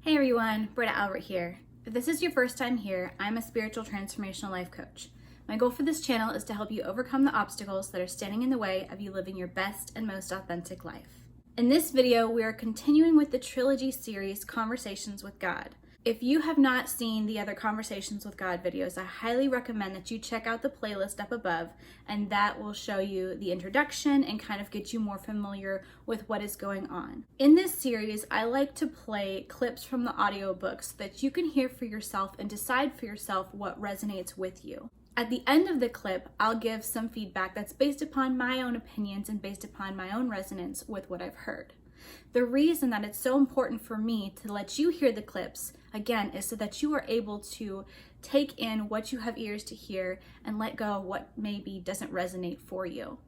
Hey everyone, Britta Albert here. If this is your first time here, I'm a spiritual transformational life coach. My goal for this channel is to help you overcome the obstacles that are standing in the way of you living your best and most authentic life. In this video, we are continuing with the trilogy series, Conversations with God. If you have not seen the other Conversations with God videos, I highly recommend that you check out the playlist up above, and that will show you the introduction and kind of get you more familiar with what is going on. In this series, I like to play clips from the audiobooks so that you can hear for yourself and decide for yourself what resonates with you. At the end of the clip, I'll give some feedback that's based upon my own opinions and based upon my own resonance with what I've heard. The reason that it's so important for me to let you hear the clips, again, is so that you are able to take in what you have ears to hear and let go of what maybe doesn't resonate for you.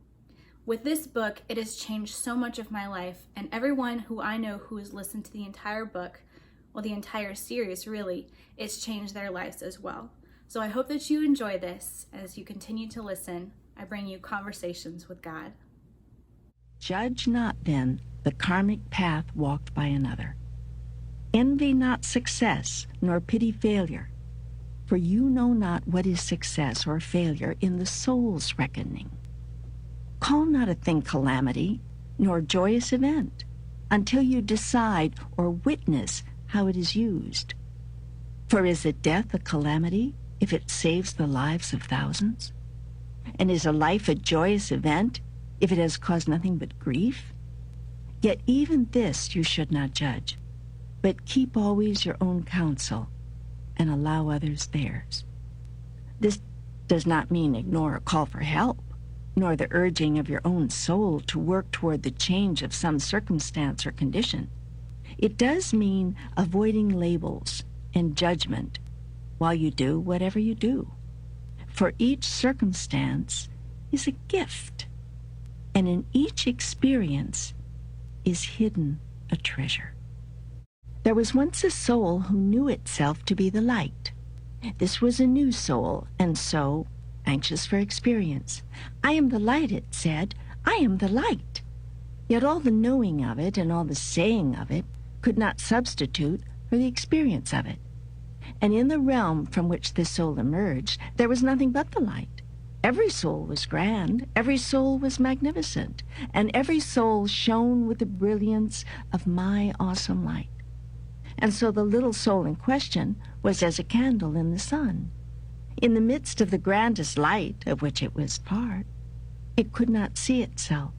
With this book, it has changed so much of my life, and everyone who I know who has listened to the entire book, well, the entire series really, it's changed their lives as well. So I hope that you enjoy this as you continue to listen. I bring you Conversations with God. Judge not then the karmic path walked by another. Envy not success, nor pity failure, for you know not what is success or failure in the soul's reckoning. Call not a thing calamity, nor joyous event, until you decide or witness how it is used. For is it death a calamity if it saves the lives of thousands? And is a life a joyous event if it has caused nothing but grief? Yet even this you should not judge, but keep always your own counsel and allow others theirs. This does not mean ignore a call for help, nor the urging of your own soul to work toward the change of some circumstance or condition. It does mean avoiding labels and judgment while you do whatever you do. For each circumstance is a gift, and in each experience is hidden a treasure. There was once a soul who knew itself to be the light. This was a new soul, and so anxious for experience. I am the light, it said. I am the light. Yet all the knowing of it and all the saying of it could not substitute for the experience of it. And in the realm from which this soul emerged, there was nothing but the light. Every soul was grand, every soul was magnificent, and every soul shone with the brilliance of my awesome light. And so the little soul in question was as a candle in the sun. In the midst of the grandest light of which it was part, it could not see itself,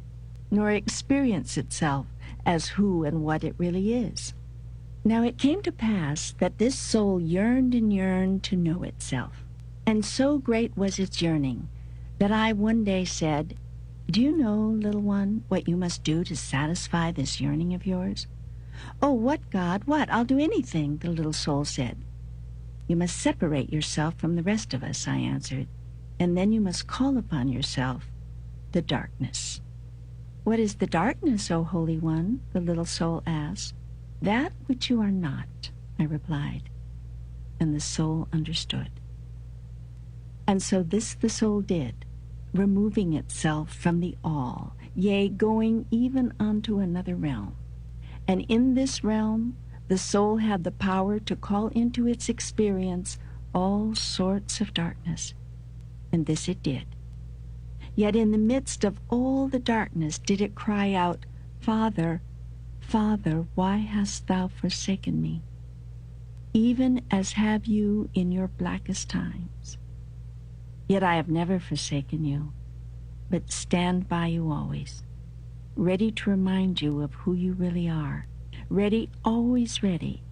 nor experience itself as who and what it really is. Now it came to pass that this soul yearned and yearned to know itself, and so great was its yearning that I one day said, "Do you know, little one, what you must do to satisfy this yearning of yours?" "Oh, what, God, what? I'll do anything," the little soul said. "You must separate yourself from the rest of us," I answered, "and then you must call upon yourself the darkness." "What is the darkness, O Holy One?" the little soul asked. "That which you are not," I replied, and the soul understood. And so this the soul did, removing itself from the all, yea, going even unto another realm. And in this realm, the soul had the power to call into its experience all sorts of darkness, and this it did. Yet in the midst of all the darkness did it cry out, "Father, Father, why hast thou forsaken me? Even as have you in your blackest times. Yet I have never forsaken you, but stand by you always, ready to remind you of who you really are, ready, always ready,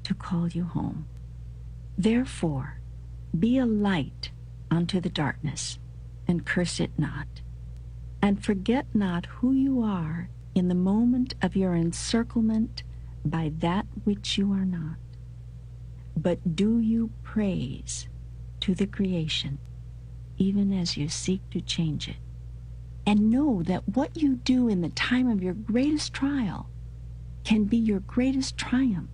to call you home. Therefore, be a light unto the darkness, and curse it not, and forget not who you are in the moment of your encirclement by that which you are not. But do you praise to the creation, even as you seek to change it. And know that what you do in the time of your greatest trial can be your greatest triumph.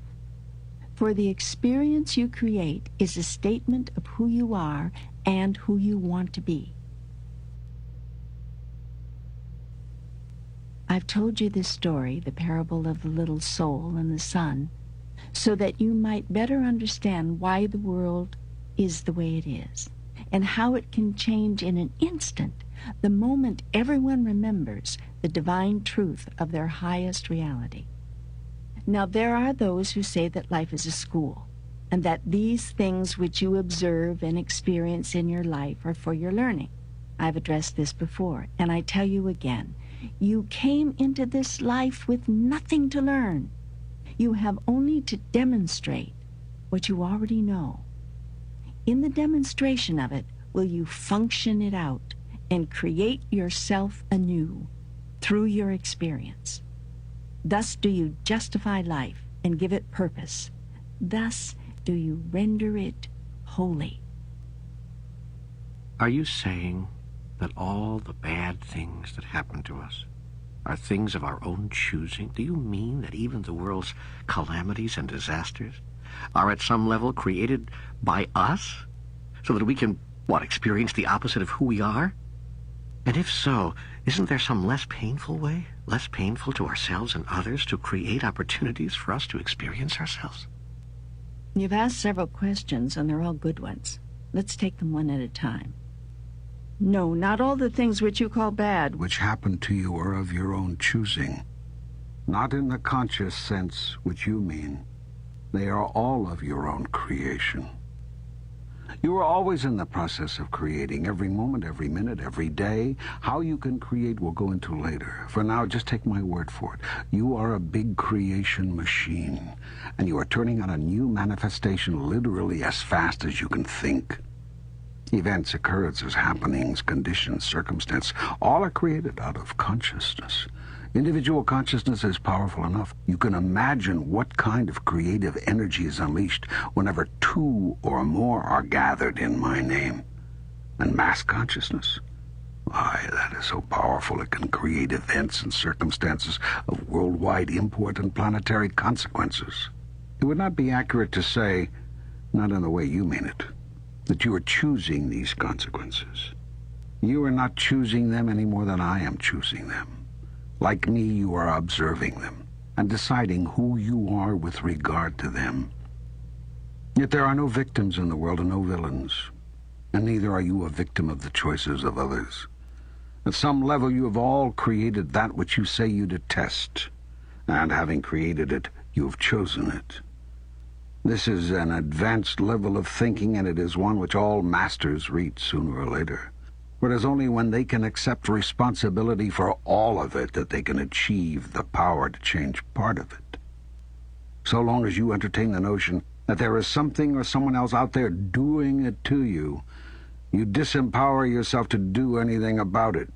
For the experience you create is a statement of who you are and who you want to be. I've told you this story, the parable of the little soul and the sun, so that you might better understand why the world is the way it is, and how it can change in an instant the moment everyone remembers the divine truth of their highest reality. Now, there are those who say that life is a school, and that these things which you observe and experience in your life are for your learning. I've addressed this before, and I tell you again, you came into this life with nothing to learn. You have only to demonstrate what you already know. In the demonstration of it, will you function it out and create yourself anew through your experience. Thus do you justify life and give it purpose. Thus do you render it holy. Are you saying that all the bad things that happen to us are things of our own choosing? Do you mean that even the world's calamities and disasters are at some level created by us so that we can, experience the opposite of who we are? And if so, isn't there some less painful way, less painful to ourselves and others, to create opportunities for us to experience ourselves? You've asked several questions, and they're all good ones. Let's take them one at a time. No, not all the things which you call bad, which happen to you, are of your own choosing. Not in the conscious sense which you mean. They are all of your own creation. You are always in the process of creating, every moment, every minute, every day. How you can create we'll go into later. For now, just take my word for it. You are a big creation machine, and you are turning out a new manifestation literally as fast as you can think. Events, occurrences, happenings, conditions, circumstance, all are created out of consciousness. Individual consciousness is powerful enough. You can imagine what kind of creative energy is unleashed whenever two or more are gathered in my name. And mass consciousness? Why, that is so powerful it can create events and circumstances of worldwide import and planetary consequences. It would not be accurate to say, not in the way you mean it, that you are choosing these consequences. You are not choosing them any more than I am choosing them. Like me, you are observing them and deciding who you are with regard to them. Yet there are no victims in the world and no villains, and neither are you a victim of the choices of others. At some level, you have all created that which you say you detest, and having created it, you have chosen it. This is an advanced level of thinking, and it is one which all masters reach sooner or later. For it is only when they can accept responsibility for all of it that they can achieve the power to change part of it. So long as you entertain the notion that there is something or someone else out there doing it to you, you disempower yourself to do anything about it.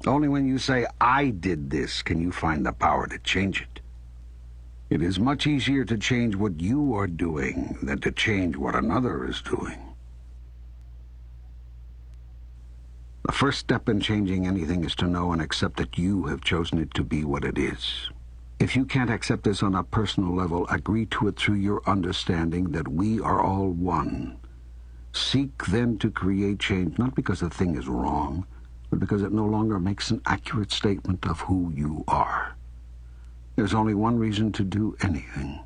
Only when you say, I did this, can you find the power to change it. It is much easier to change what you are doing than to change what another is doing. The first step in changing anything is to know and accept that you have chosen it to be what it is. If you can't accept this on a personal level, agree to it through your understanding that we are all one. Seek then to create change, not because the thing is wrong, but because it no longer makes an accurate statement of who you are. There's only one reason to do anything,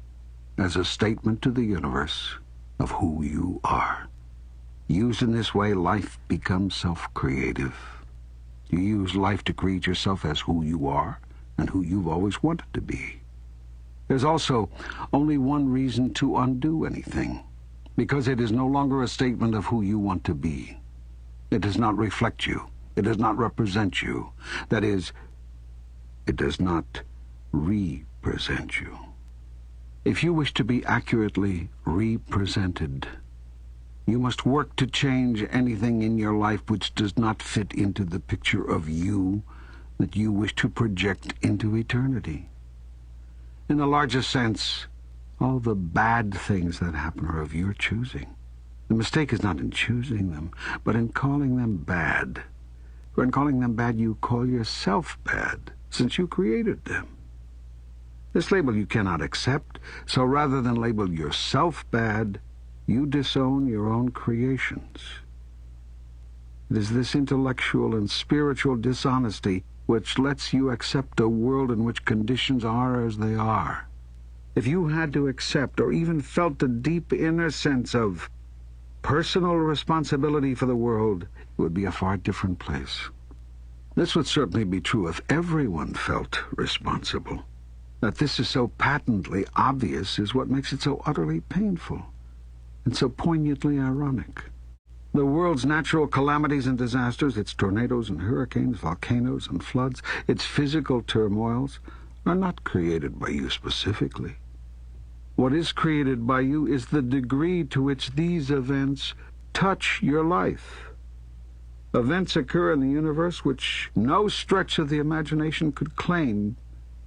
as a statement to the universe of who you are. Used in this way, life becomes self-creative. You use life to create yourself as who you are and who you've always wanted to be. There's also only one reason to undo anything, because it is no longer a statement of who you want to be. It does not reflect you. It does not represent you. That is, it does not represent you. If you wish to be accurately represented, you must work to change anything in your life which does not fit into the picture of you that you wish to project into eternity. In the larger sense, all the bad things that happen are of your choosing. The mistake is not in choosing them, but in calling them bad. For in calling them bad, you call yourself bad, since you created them. This label you cannot accept, so rather than label yourself bad, you disown your own creations. It is this intellectual and spiritual dishonesty which lets you accept a world in which conditions are as they are. if you had to accept or even felt a deep inner sense of personal responsibility for the world, it would be a far different place. This would certainly be true if everyone felt responsible. That this is so patently obvious is what makes it so utterly painful and so poignantly ironic. The world's natural calamities and disasters, its tornadoes and hurricanes, volcanoes and floods, its physical turmoils, are not created by you specifically. What is created by you is the degree to which these events touch your life. Events occur in the universe which no stretch of the imagination could claim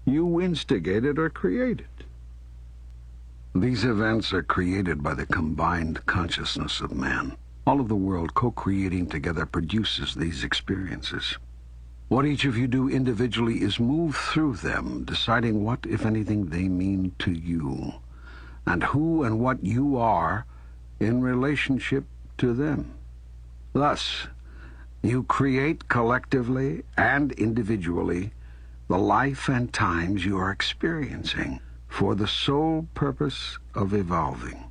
you instigated or created. These events are created by the combined consciousness of man. All of the world co-creating together produces these experiences. What each of you do individually is move through them, deciding what, if anything, they mean to you, and who and what you are in relationship to them. Thus, you create collectively and individually the life and times you are experiencing for the sole purpose of evolving.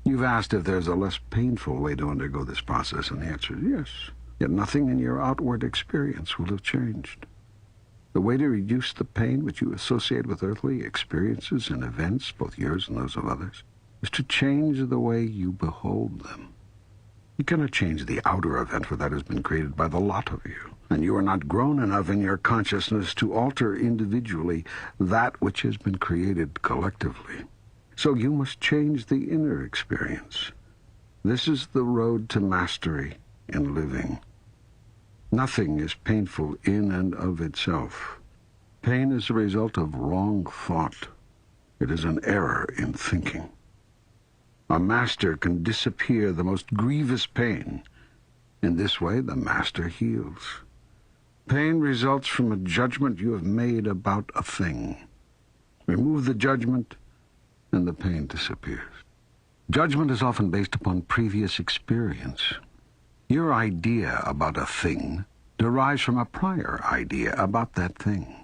You've asked if there's a less painful way to undergo this process, and the answer is yes. Yet nothing in your outward experience will have changed. The way to reduce the pain which you associate with earthly experiences and events, both yours and those of others, is to change the way you behold them. You cannot change the outer event, for that has been created by the lot of you, and you are not grown enough in your consciousness to alter individually that which has been created collectively. So you must change the inner experience. This is the road to mastery in living. Nothing is painful in and of itself. Pain is a result of wrong thought. It is an error in thinking. A master can disappear the most grievous pain. In this way, the master heals. Pain results from a judgment you have made about a thing. Remove the judgment, and the pain disappears. Judgment is often based upon previous experience. Your idea about a thing derives from a prior idea about that thing.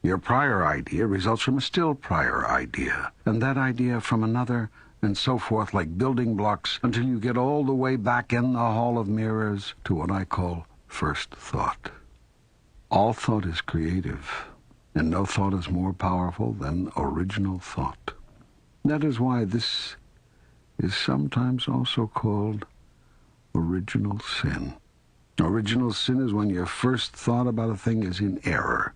Your prior idea results from a still prior idea, and that idea from another, and so forth, like building blocks, until you get all the way back in the hall of mirrors to what I call first thought. All thought is creative, and no thought is more powerful than original thought. That is why this is sometimes also called original sin. Original sin is when your first thought about a thing is in error.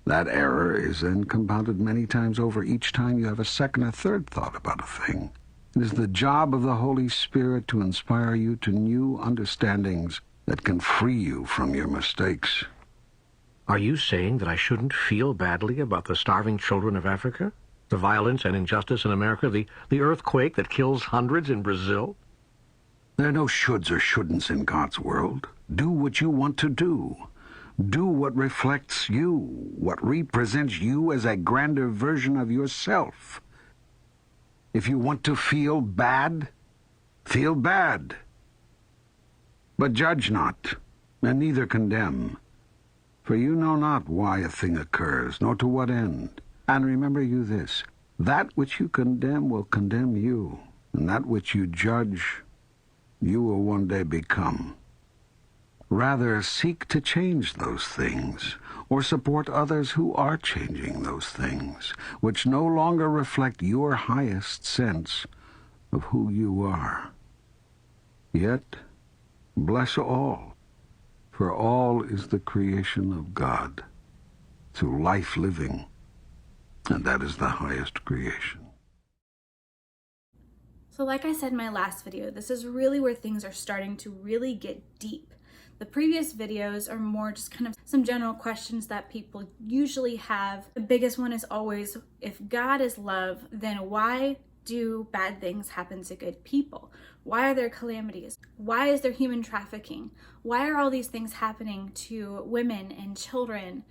That error is then compounded many times over each time you have a second or third thought about a thing. It is the job of the Holy Spirit to inspire you to new understandings that can free you from your mistakes. Are you saying that I shouldn't feel badly about the starving children of Africa? The violence and injustice in America? The earthquake that kills hundreds in Brazil? There are no shoulds or shouldn'ts in God's world. Do what you want to do. Do what reflects you, what represents you as a grander version of yourself. If you want to feel bad, feel bad. But judge not, and neither condemn. For you know not why a thing occurs, nor to what end. And remember you this, that which you condemn will condemn you, and that which you judge, you will one day become. Rather, seek to change those things, or support others who are changing those things, which no longer reflect your highest sense of who you are. Yet, bless all, for all is the creation of God, through life living, and that is the highest creation. So like I said in my last video, this is really where things are starting to really get deep. The previous videos are more just kind of some general questions that people usually have. The biggest one is always, if God is love, then why do bad things happen to good people? Why are there calamities? Why is there human trafficking? Why are all these things happening to women and children?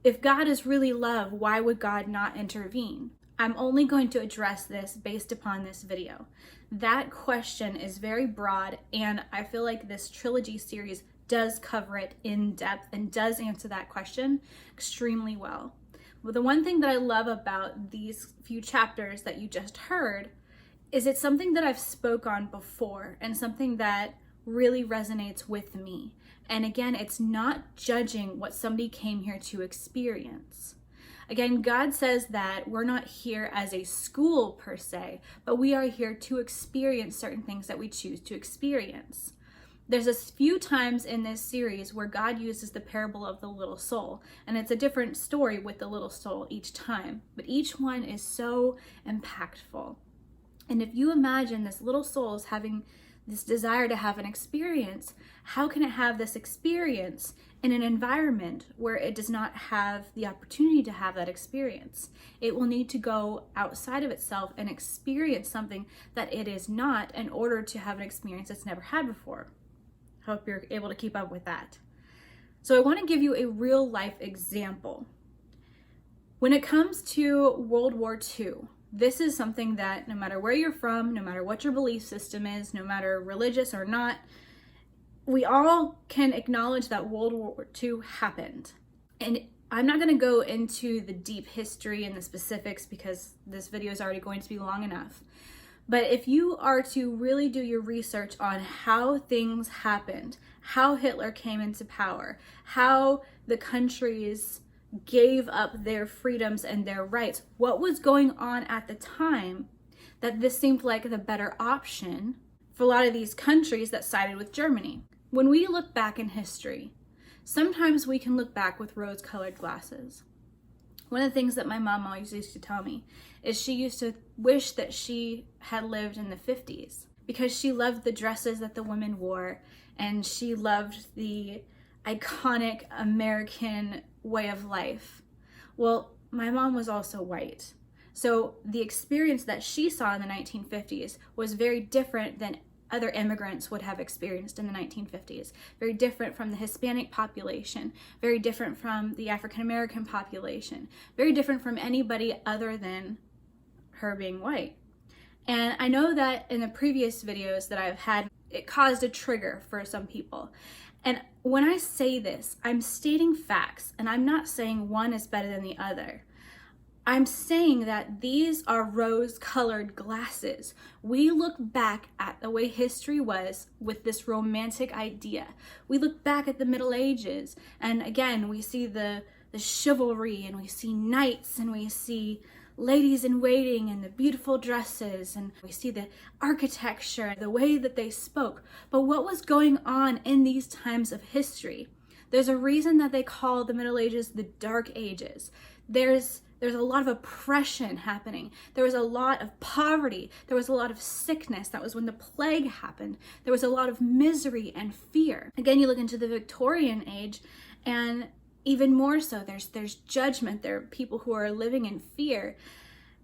If God is really love, why would God not intervene? I'm only going to address this based upon this video. That question is very broad, and I feel like this trilogy series does cover it in depth and does answer that question extremely well. Well, the one thing that I love about these few chapters that you just heard is it's something that I've spoke on before and something that really resonates with me. And again, it's not judging what somebody came here to experience. Again, God says that we're not here as a school per se, but we are here to experience certain things that we choose to experience. There's a few times in this series where God uses the parable of the little soul, and it's a different story with the little soul each time, but each one is so impactful. And if you imagine this little soul is having this desire to have an experience, how can it have this experience in an environment where it does not have the opportunity to have that experience? It will need to go outside of itself and experience something that it is not in order to have an experience it's never had before. Hope you're able to keep up with that. So I want to give you a real life example. When it comes to World War II, this is something that no matter where you're from, no matter what your belief system is, no matter religious or not, we all can acknowledge that World War II happened. And I'm not going to go into the deep history and the specifics because this video is already going to be long enough. But if you are to really do your research on how things happened, how Hitler came into power, how the countries gave up their freedoms and their rights, what was going on at the time, that this seemed like the better option for a lot of these countries that sided with Germany. When we look back in history, sometimes we can look back with rose-colored glasses. One of the things that my mom always used to tell me is she used to wish that she had lived in the 50s because she loved the dresses that the women wore and she loved the iconic American way of life. Well, my mom was also white. So the experience that she saw in the 1950s was very different than other immigrants would have experienced in the 1950s. Very different from the Hispanic population, very different from the African American population, very different from anybody other than her being white. And I know that in the previous videos that I've had, it caused a trigger for some people. And when I say this, I'm stating facts, and I'm not saying one is better than the other. I'm saying that these are rose-colored glasses. We look back at the way history was with this romantic idea. We look back at the Middle Ages, and again, we see the chivalry, and we see knights, and we see ladies in waiting and the beautiful dresses, and we see the architecture, the way that they spoke. But what was going on in these times of history? There's a reason that they call the Middle Ages the Dark Ages. There's a lot of oppression happening. There was a lot of poverty. There was a lot of sickness. That was when the plague happened. There was a lot of misery and fear. Again, you look into the Victorian age, and even more so, there's judgment. There are people who are living in fear.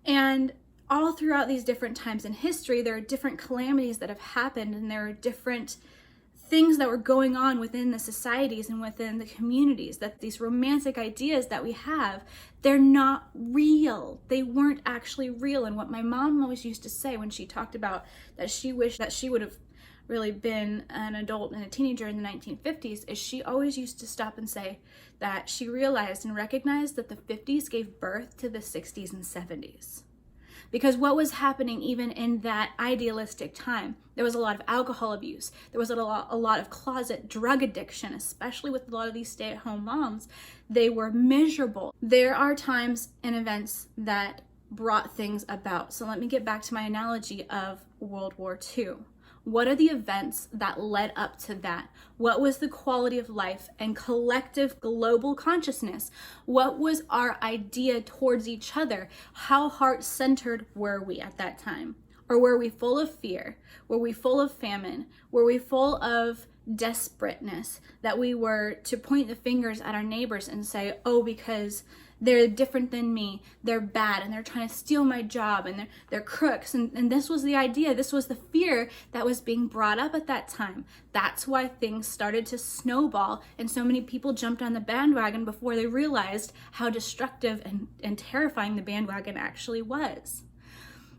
And all throughout these different times in history, there are different calamities that have happened, and there are different things that were going on within the societies and within the communities, that these romantic ideas that we have, they're not real. They weren't actually real. And what my mom always used to say when she talked about that she wished that she would have really been an adult and a teenager in the 1950s is she always used to stop and say that she realized and recognized that the 50s gave birth to the 60s and 70s. Because what was happening even in that idealistic time, there was a lot of alcohol abuse. There was a lot of closet drug addiction, especially with a lot of these stay-at-home moms. They were miserable. There are times and events that brought things about. So let me get back to my analogy of World War II. What are the events that led up to that? What was the quality of life and collective global consciousness? What was our idea towards each other? How heart-centered were we at that time? Or were we full of fear? Were we full of famine? Were we full of desperateness that we were to point the fingers at our neighbors and say, oh, because they're different than me, they're bad, and they're trying to steal my job, and they're crooks, and this was the idea, this was the fear that was being brought up at that time. That's why things started to snowball, and so many people jumped on the bandwagon before they realized how destructive and terrifying the bandwagon actually was.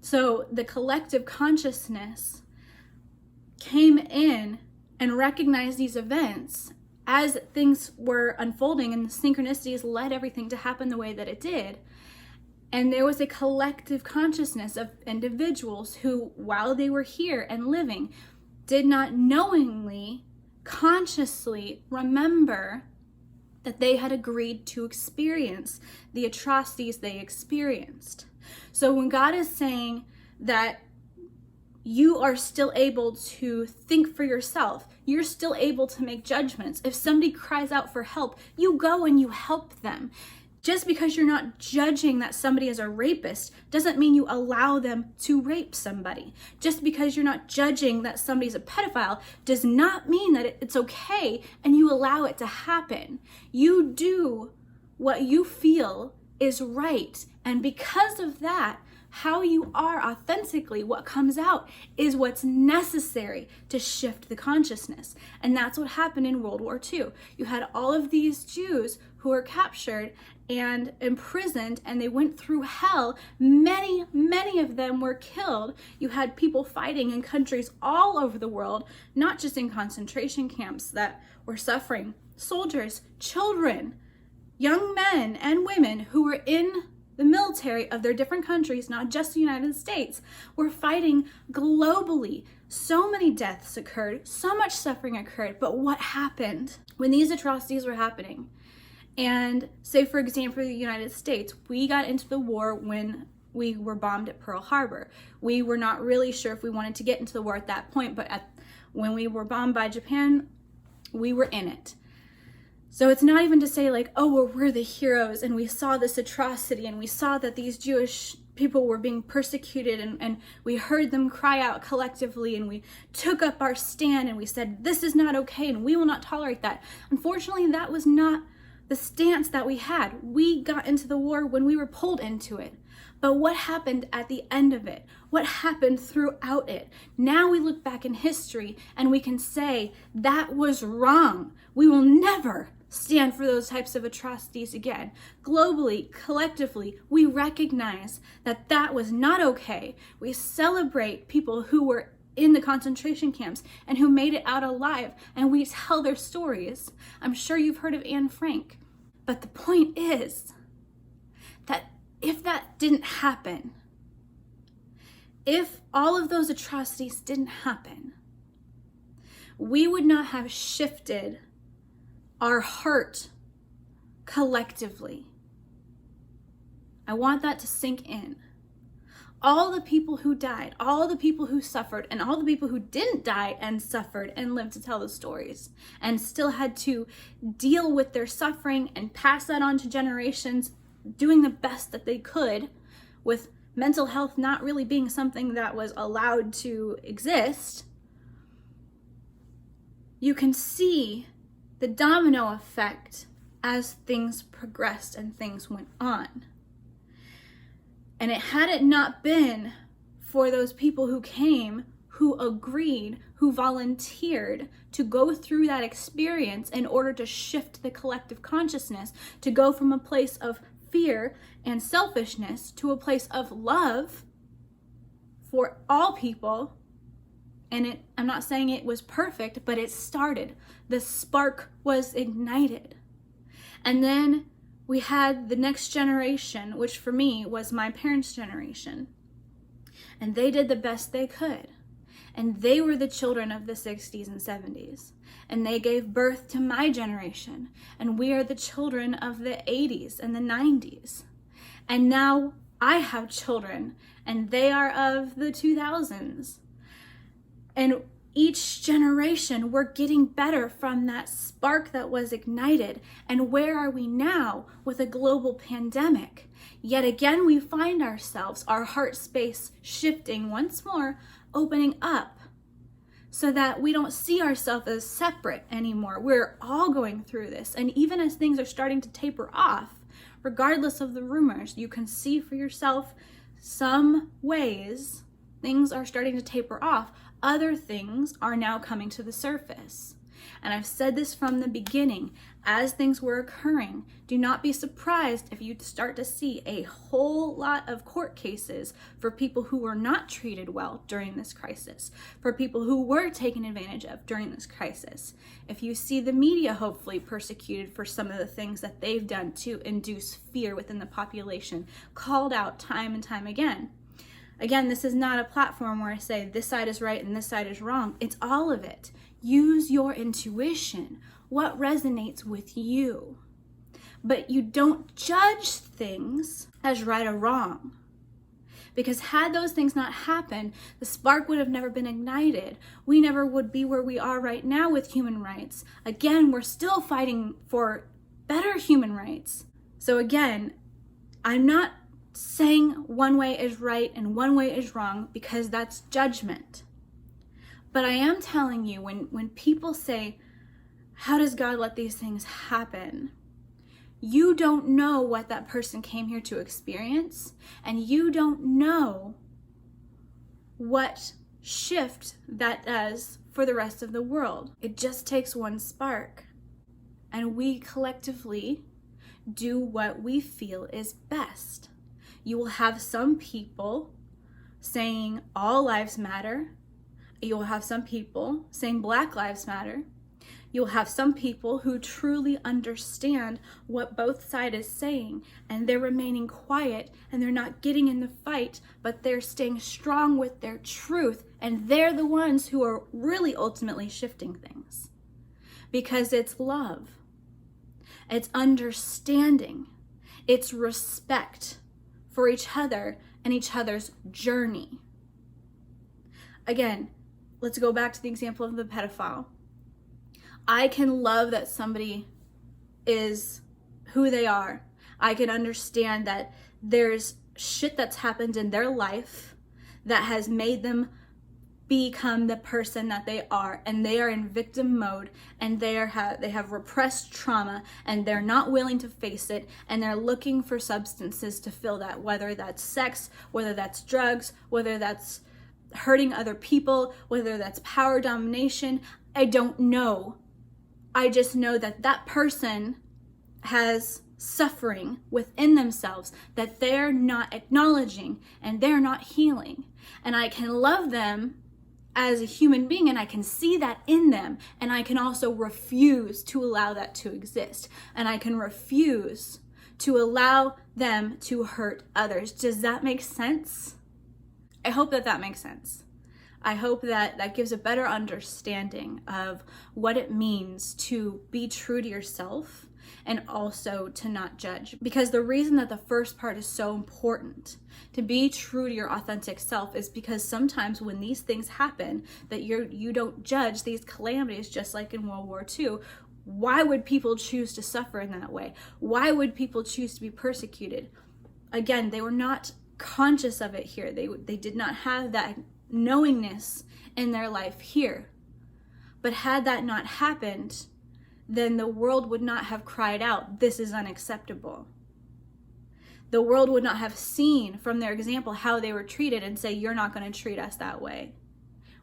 So the collective consciousness came in and recognized these events as things were unfolding and the synchronicities led everything to happen the way that it did. And there was a collective consciousness of individuals who, while they were here and living, did not knowingly, consciously remember that they had agreed to experience the atrocities they experienced. So when God is saying that you are still able to think for yourself, you're still able to make judgments. If somebody cries out for help, you go and you help them. Just because you're not judging that somebody is a rapist doesn't mean you allow them to rape somebody. Just because you're not judging that somebody's a pedophile does not mean that it's okay and you allow it to happen. You do what you feel is right. And because of that, how you are authentically, what comes out is what's necessary to shift the consciousness. And that's what happened in World War II. You had all of these Jews who were captured and imprisoned, and they went through hell. Many of them were killed. You had people fighting in countries all over the world, not just in concentration camps that were suffering. Soldiers, children, young men and women who were in the military of their different countries, not just the United States, were fighting globally. So many deaths occurred, so much suffering occurred. But what happened when these atrocities were happening? And say, for example, the United States, we got into the war when we were bombed at Pearl Harbor. We were not really sure if we wanted to get into the war at that point, but when we were bombed by Japan, we were in it. So it's not even to say like, oh, well, we're the heroes and we saw this atrocity and we saw that these Jewish people were being persecuted and we heard them cry out collectively and we took up our stand and we said, this is not okay and we will not tolerate that. Unfortunately, that was not the stance that we had. We got into the war when we were pulled into it. But what happened at the end of it? What happened throughout it? Now we look back in history and we can say that was wrong. We will never stand for those types of atrocities again. Globally, collectively, we recognize that that was not okay. We celebrate people who were in the concentration camps and who made it out alive, and we tell their stories. I'm sure you've heard of Anne Frank. But the point is that if that didn't happen, if all of those atrocities didn't happen, we would not have shifted our heart collectively. I want that to sink in. All the people who died, all the people who suffered, and all the people who didn't die and suffered and lived to tell the stories and still had to deal with their suffering and pass that on to generations, doing the best that they could, with mental health not really being something that was allowed to exist. You can see the domino effect as things progressed and things went on. And it had it not been for those people who came, who agreed, who volunteered to go through that experience in order to shift the collective consciousness, to go from a place of fear and selfishness to a place of love for all people. And I'm not saying it was perfect, but it started. The spark was ignited. And then we had the next generation, which for me was my parents' generation. And they did the best they could. And they were the children of the 60s and 70s. And they gave birth to my generation. And we are the children of the 80s and the 90s. And now I have children, and they are of the 2000s. And each generation, we're getting better from that spark that was ignited. And where are we now with a global pandemic? Yet again, we find ourselves, our heart space shifting once more, opening up so that we don't see ourselves as separate anymore. We're all going through this. And even as things are starting to taper off, regardless of the rumors, you can see for yourself some ways things are starting to taper off. Other things are now coming to the surface. And I've said this from the beginning, as things were occurring, do not be surprised if you start to see a whole lot of court cases for people who were not treated well during this crisis, for people who were taken advantage of during this crisis. If you see the media hopefully persecuted for some of the things that they've done to induce fear within the population, called out time and time again. Again, this is not a platform where I say this side is right and this side is wrong. It's all of it. Use your intuition. What resonates with you? But you don't judge things as right or wrong. Because had those things not happened, the spark would have never been ignited. We never would be where we are right now with human rights. Again, we're still fighting for better human rights. So again, I'm not saying one way is right and one way is wrong, because that's judgment. But I am telling you, when people say, how does God let these things happen? You don't know what that person came here to experience, and you don't know what shift that does for the rest of the world. It just takes one spark, and we collectively do what we feel is best. You will have some people saying all lives matter. You will have some people saying Black Lives Matter. You'll have some people who truly understand what both sides is saying, and they're remaining quiet, and they're not getting in the fight, but they're staying strong with their truth, and they're the ones who are really ultimately shifting things. Because it's love. It's understanding. It's respect for each other and each other's journey. Again, let's go back to the example of the pedophile. I can love that somebody is who they are. I can understand that there's shit that's happened in their life that has made them become the person that they are, and they are in victim mode, and they have repressed trauma, and they're not willing to face it, and they're looking for substances to fill that, whether that's sex, whether that's drugs, whether that's hurting other people, whether that's power domination. I don't know. I just know that that person has suffering within themselves that they're not acknowledging and they're not healing. And I can love them as a human being, and I can see that in them, and I can also refuse to allow that to exist, and I can refuse to allow them to hurt others. Does that make sense? I hope that makes sense. I hope that gives a better understanding of what it means to be true to yourself and also to not judge. Because the reason that the first part is so important, to be true to your authentic self, is because sometimes when these things happen, that you don't judge these calamities, just like in World War II. Why would people choose to suffer in that way? Why would people choose to be persecuted? Again, they were not conscious of it here. They did not have that knowingness in their life here. But had that not happened, then the world would not have cried out, this is unacceptable. The world would not have seen from their example how they were treated and say, you're not going to treat us that way.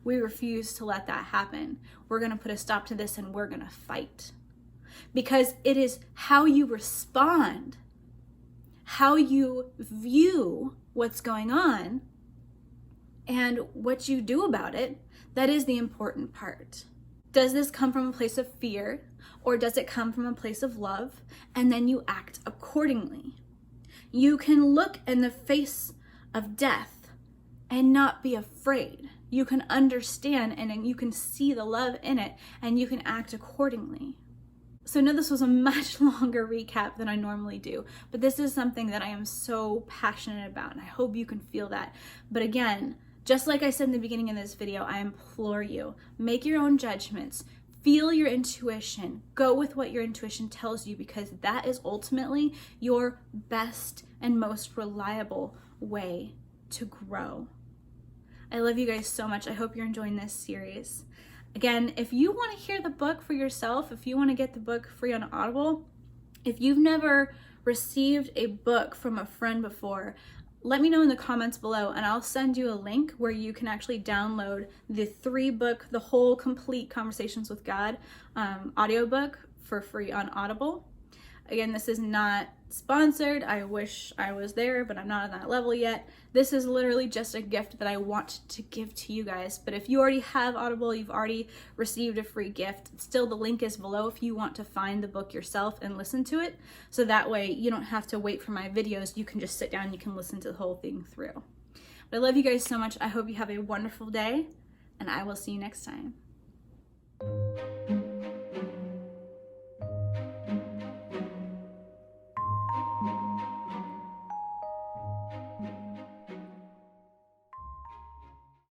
We refuse to let that happen. We're going to put a stop to this, and we're going to fight. Because it is how you respond, how you view what's going on, and what you do about it, that is the important part. Does this come from a place of fear, or does it come from a place of love? And then you act accordingly. You can look in the face of death and not be afraid. You can understand, and you can see the love in it, and you can act accordingly. So I know this was a much longer recap than I normally do, but this is something that I am so passionate about, and I hope you can feel that. But again, just like I said in the beginning of this video, I implore you, make your own judgments, feel your intuition, go with what your intuition tells you, because that is ultimately your best and most reliable way to grow. I love you guys so much. I hope you're enjoying this series. Again, if you want to hear the book for yourself, if you want to get the book free on Audible, if you've never received a book from a friend before, let me know in the comments below and I'll send you a link where you can actually download the 3-book, the whole complete Conversations with God audiobook for free on Audible. Again, this is not sponsored. I wish I was there, but I'm not on that level yet. This is literally just a gift that I want to give to you guys. But if you already have Audible, you've already received a free gift, still the link is below if you want to find the book yourself and listen to it. So that way you don't have to wait for my videos. You can just sit down and you can listen to the whole thing through. But I love you guys so much. I hope you have a wonderful day, and I will see you next time.